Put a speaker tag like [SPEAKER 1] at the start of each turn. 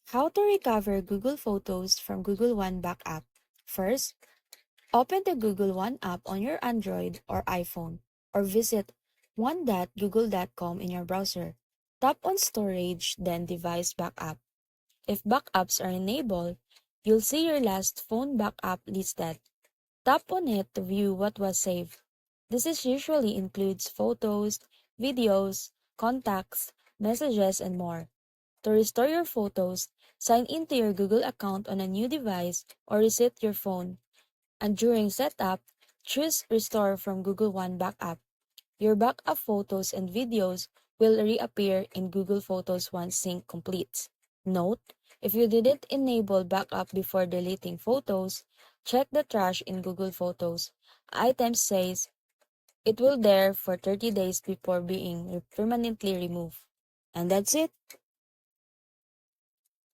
[SPEAKER 1] How to recover Google Photos from Google One Backup. First, open the Google One app on your Android or iPhone, or visit one.google.com in your browser. Tap on Storage, then Device Backup. If backups are enabled, you'll see your last phone backup listed. Tap on it to view what was saved. Usually includes photos, videos, contacts, messages, and more. To restore your photos, sign into your Google account on a new device or reset your phone. And during setup, choose Restore from Google One Backup. Your backup photos and videos will reappear in Google Photos once sync completes. Note, if you didn't enable backup before deleting photos, check the trash in Google Photos. Items says it will there for 30 days before being permanently removed. And that's it.